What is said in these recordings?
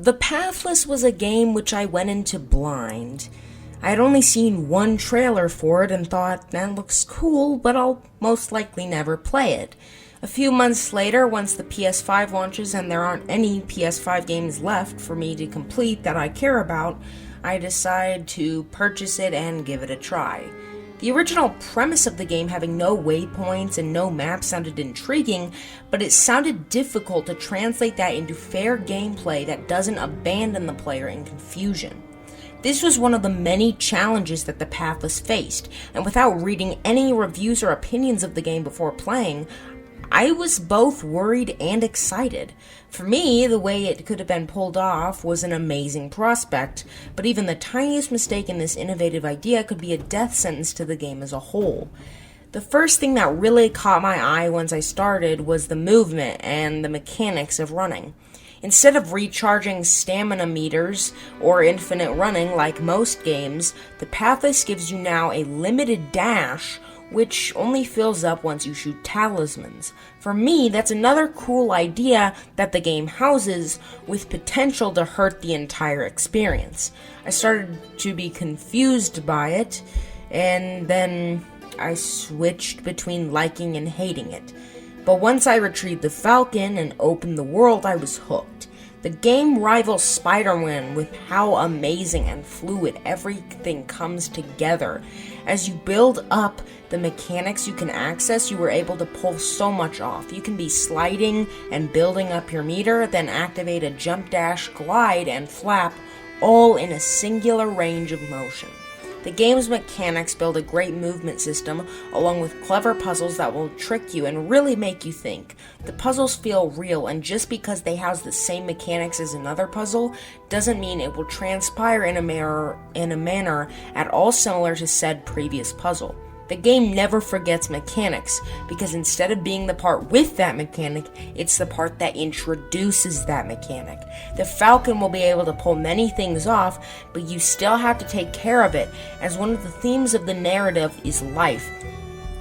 The Pathless was a game which I went into blind. I had only seen one trailer for it and thought, that looks cool, but I'll most likely never play it. A few months later, once the PS5 launches and there aren't any PS5 games left for me to complete that I care about, I decide to purchase it and give it a try. The original premise of the game, having no waypoints and no map, sounded intriguing, but it sounded difficult to translate that into fair gameplay that doesn't abandon the player in confusion. This was one of the many challenges that the Pathless faced, and without reading any reviews or opinions of the game before playing, I was both worried and excited. For me, the way it could have been pulled off was an amazing prospect, but even the tiniest mistake in this innovative idea could be a death sentence to the game as a whole. The first thing that really caught my eye once I started was the movement and the mechanics of running. Instead of recharging stamina meters or infinite running like most games, the Pathless gives you now a limited dash which only fills up once you shoot talismans. For me, that's another cool idea that the game houses, with potential to hurt the entire experience. I started to be confused by it, and then I switched between liking and hating it. But once I retrieved the Falcon and opened the world, I was hooked. The game rivals Spider-Man with how amazing and fluid everything comes together. As you build up the mechanics you can access, you were able to pull so much off. You can be sliding and building up your meter, then activate a jump, dash, glide, and flap, all in a singular range of motion. The game's mechanics build a great movement system, along with clever puzzles that will trick you and really make you think. The puzzles feel real, and just because they house the same mechanics as another puzzle, doesn't mean it will transpire in a manner at all similar to said previous puzzle. The game never forgets mechanics, because instead of being the part with that mechanic, it's the part that introduces that mechanic. The Falcon will be able to pull many things off, but you still have to take care of it, as one of the themes of the narrative is life.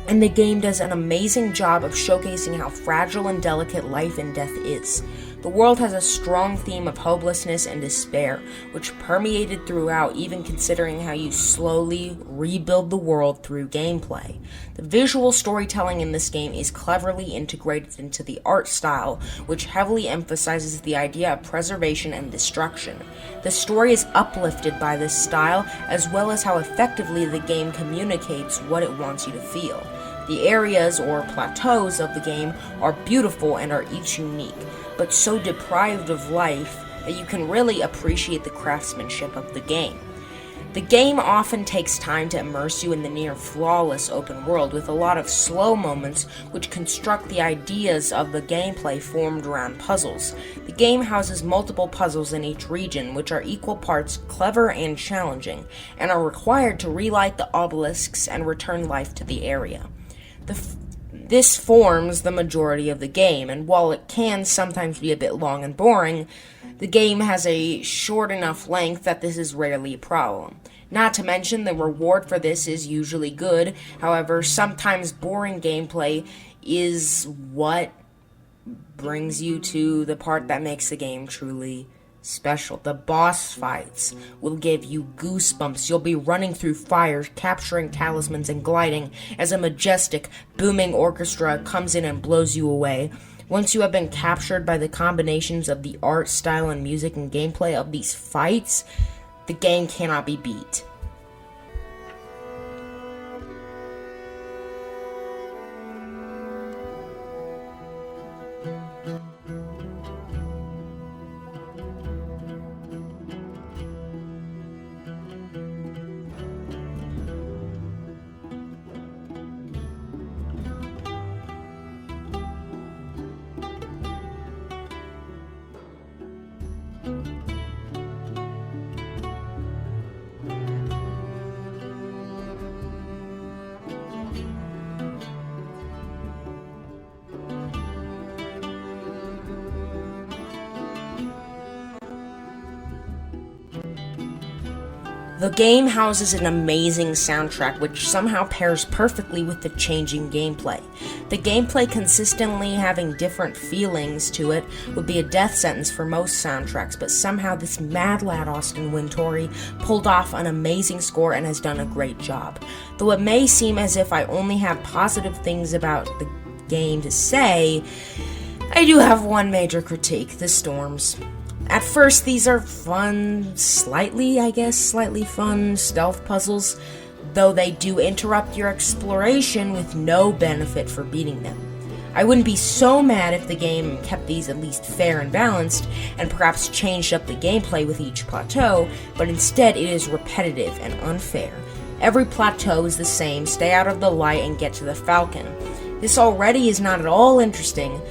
And the game does an amazing job of showcasing how fragile and delicate life and death is. The world has a strong theme of hopelessness and despair, which permeated throughout, even considering how you slowly rebuild the world through gameplay. The visual storytelling in this game is cleverly integrated into the art style, which heavily emphasizes the idea of preservation and destruction. The story is uplifted by this style, as well as how effectively the game communicates what it wants you to feel. The areas, or plateaus, of the game are beautiful and are each unique, but so deprived of life that you can really appreciate the craftsmanship of the game. The game often takes time to immerse you in the near flawless open world, with a lot of slow moments which construct the ideas of the gameplay formed around puzzles. The game houses multiple puzzles in each region, which are equal parts clever and challenging, and are required to relight the obelisks and return life to the area. This forms the majority of the game, and while it can sometimes be a bit long and boring, the game has a short enough length that this is rarely a problem. Not to mention, the reward for this is usually good. However, sometimes boring gameplay is what brings you to the part that makes the game truly special. The boss fights will give you goosebumps. You'll be running through fire, capturing talismans, and gliding as a majestic, booming orchestra comes in and blows you away. Once you have been captured by the combinations of the art, style, and music and gameplay of these fights, the game cannot be beat. The game houses an amazing soundtrack which somehow pairs perfectly with the changing gameplay. The gameplay consistently having different feelings to it would be a death sentence for most soundtracks, but somehow this mad lad Austin Wintory pulled off an amazing score and has done a great job. Though it may seem as if I only have positive things about the game to say, I do have one major critique: the storms. At first, these are fun, slightly fun stealth puzzles, though they do interrupt your exploration with no benefit for beating them. I wouldn't be so mad if the game kept these at least fair and balanced, and perhaps changed up the gameplay with each plateau, but instead it is repetitive and unfair. Every plateau is the same: stay out of the light and get to the Falcon. This already is not at all interesting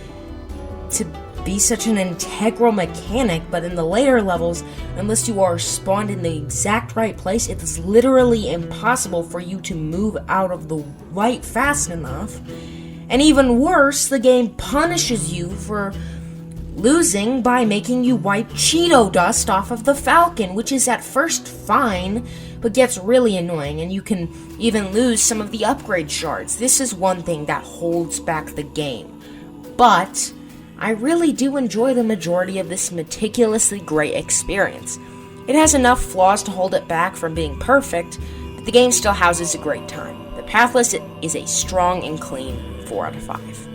to be such an integral mechanic, but in the later levels, unless you are spawned in the exact right place, it is literally impossible for you to move out of the light fast enough. And even worse, the game punishes you for losing by making you wipe Cheeto dust off of the Falcon, which is at first fine, but gets really annoying, and you can even lose some of the upgrade shards. This is one thing that holds back the game. But I really do enjoy the majority of this meticulously great experience. It has enough flaws to hold it back from being perfect, but the game still houses a great time. The Pathless is a strong and clean 4 out of 5.